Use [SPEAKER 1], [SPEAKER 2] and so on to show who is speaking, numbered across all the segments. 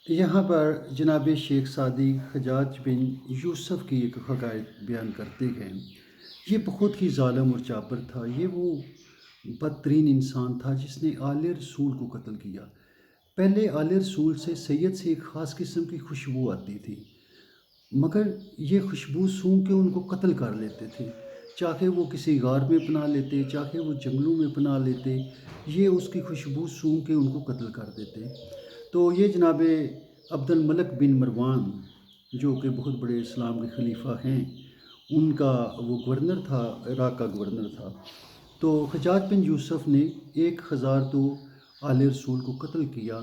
[SPEAKER 1] यहाँ पर जनाब शेख सादी हजाज बिन यूसुफ की एक हकायत बयान करते हैं। ये बहुत ही ज़ालिम और जाबर था। ये वो बदतरीन इंसान था जिसने आले रसूल को कत्ल किया। पहले आले रसूल से सैयद से एक ख़ास किस्म की खुशबू आती थी, मगर ये खुशबू सूंघ के उनको कत्ल कर लेते थे। चाहे वो किसी गार में पनाह लेते, चाहे वो जंगलों में पनाह लेते, ये उसकी खुशबू सूंघ के उनको कत्ल कर देते। तो ये जनाब अब्दुल मलिक बिन मरवान, जो कि बहुत बड़े इस्लाम के खलीफा हैं, उनका वो गवर्नर था, इराक़ का गवर्नर था। तो हज्जाज बिन यूसुफ ने 1000 तो आले रसूल को कत्ल किया,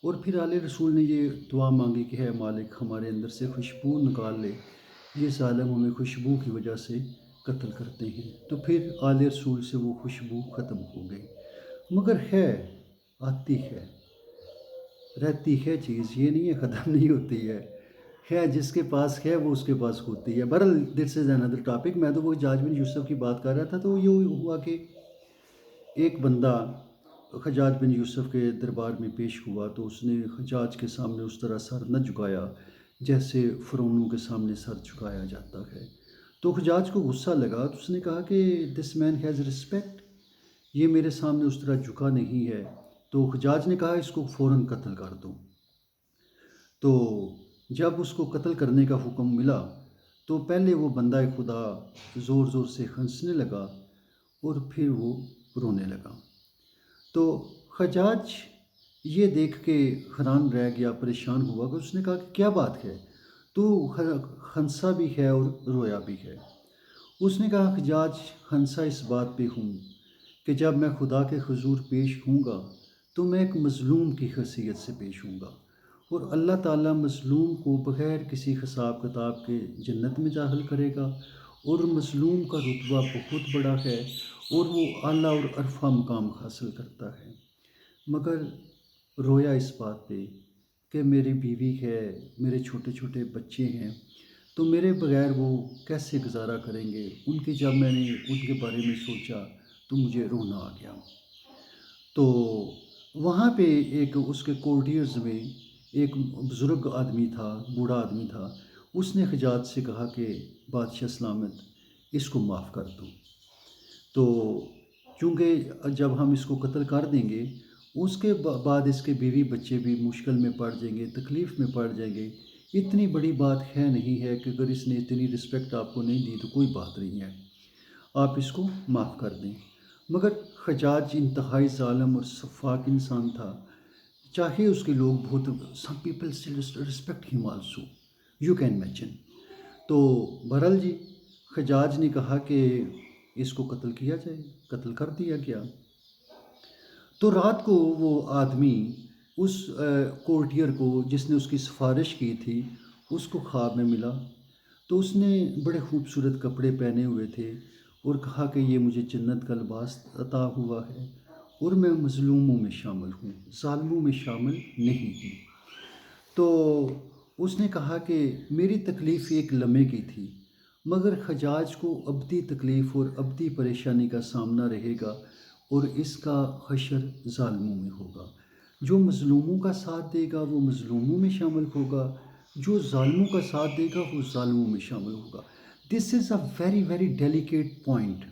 [SPEAKER 1] और फिर आले रसूल ने ये दुआ मांगी कि है मालिक हमारे अंदर से खुशबू निकाल ले, ये ज़ालिम हमें खुशबू की वजह से कत्ल करते हैं। तो फिर आले रसूल से वो खुशबू ख़त्म हो गई। मगर है, आती है, रहती है चीज़, ये नहीं है ख़त्म नहीं होती है जिसके पास है वो उसके पास होती है। बहरहाल दिस इज़ अनदर टॉपिक। मैं तो वो हज्जाज बिन यूसुफ की बात कर रहा था। तो ये हुआ कि एक बंदा हज्जाज बिन यूसुफ के दरबार में पेश हुआ, तो उसने हज्जाज के सामने उस तरह सर न झुकाया जैसे फ़िरौनों के सामने सर झुकाया जाता है। तो हज्जाज को गुस्सा लगा, तो उसने कहा कि दिस मैन हैज़ रिस्पेक्ट, ये मेरे सामने उस तरह झुका नहीं है। तो हज्जाज ने कहा इसको फ़ौरन कत्ल कर दो। तो जब उसको कत्ल करने का हुक्म मिला, तो पहले वो बंदा खुदा ज़ोर ज़ोर से हंसने लगा और फिर वो रोने लगा। तो हज्जाज ये देख के हैरान रह गया, परेशान हुआ कि उसने कहा कि क्या बात है, तू हंसा भी है और रोया भी है। उसने कहा हज्जाज, हंसा इस बात पे हूँ कि जब मैं खुदा के हुजूर पेश होऊंगा तो मैं एक मज़लूम की हैसियत से पेश होऊंगा, और अल्लाह ताला मज़लूम को बग़ैर किसी हिसाब किताब के जन्नत में दाखिल करेगा, और मज़लूम का रुतबा बहुत बड़ा है और वो आला और अरफा मुकाम हासिल करता है। मगर रोया इस बात पे कि मेरी बीवी है, मेरे छोटे छोटे बच्चे हैं, तो मेरे बग़ैर वो कैसे गुज़ारा करेंगे। जब मैंने उनके बारे में सोचा तो मुझे रोना आ गया। तो वहाँ पे एक उसके कोर्टियर्स में एक बुज़ुर्ग आदमी था, बूढ़ा आदमी था। उसने हज्जाज से कहा कि बादशाह सलामत, इसको माफ़ कर दो। तो चूँकि जब हम इसको कत्ल कर देंगे, उसके बाद इसके बीवी बच्चे भी मुश्किल में पड़ जाएंगे, तकलीफ़ में पड़ जाएंगे। इतनी बड़ी बात है नहीं है कि अगर इसने इतनी रिस्पेक्ट आपको नहीं दी तो कोई बात नहीं है, आप इसको माफ़ कर दें। मगर हज्जाज इंतहाई ज़ालिम और सफ़ाक इंसान था। चाहे उसके लोग बहुत, some people still respect him also, you can imagine. तो बहरहाल जी, हज्जाज ने कहा कि इसको कत्ल किया जाए, कत्ल कर दिया गया। तो रात को वो आदमी उस कोर्टियर को जिसने उसकी सिफारिश की थी, उसको ख्वाब में मिला। तो उसने बड़े खूबसूरत कपड़े पहने हुए थे और कहा कि ये मुझे जन्नत का लिबास अता हुआ है और मैं मज़लूमों में शामिल हूँ, ज़ालिमों में शामिल नहीं हूँ। तो उसने कहा कि मेरी तकलीफ़ एक लम्हे की थी, मगर हज्जाज को अबदी तकलीफ़ और अबदी परेशानी का सामना रहेगा, और इसका हशर ज़ालिमों में होगा। जो मज़लूमों का साथ देगा वो मज़लूमों में शामिल होगा, जो ज़ालिमों का साथ देगा वो ज़ालिमों में शामिल होगा। This is a very very delicate point.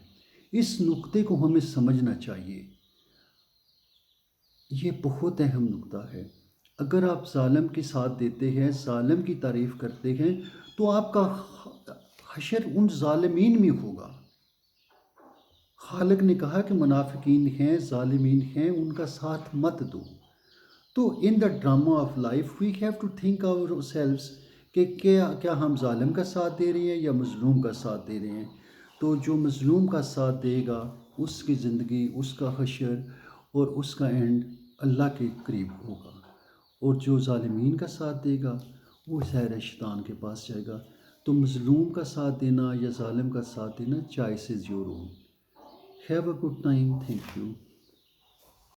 [SPEAKER 1] इस नुक्ते को हमें समझना चाहिए। ये बहुत अहम नुक्ता है। अगर आप ज़ालिम के साथ देते हैं, ज़ालिम की तारीफ़ करते हैं, तो आपका हशर उन ज़ालिमीन में होगा। खालिक ने कहा कि मुनाफिकीन हैं, ज़ालिमीन हैं, उनका साथ मत दो। तो in the drama of life we have to think ourselves कि क्या क्या हम ज़ालिम का साथ दे रहे हैं या मज़लूम का साथ दे रहे हैं। तो जो मज़लूम का साथ देगा उसकी ज़िंदगी, उसका हशर और उसका एंड अल्लाह के करीब होगा, और जो ज़ालिमीन का साथ देगा वो ज़ाहिर है शैतान के पास जाएगा। तो मज़लूम का साथ देना या ज़ालिम का साथ देना, choice is your own. Have a good time, thank you.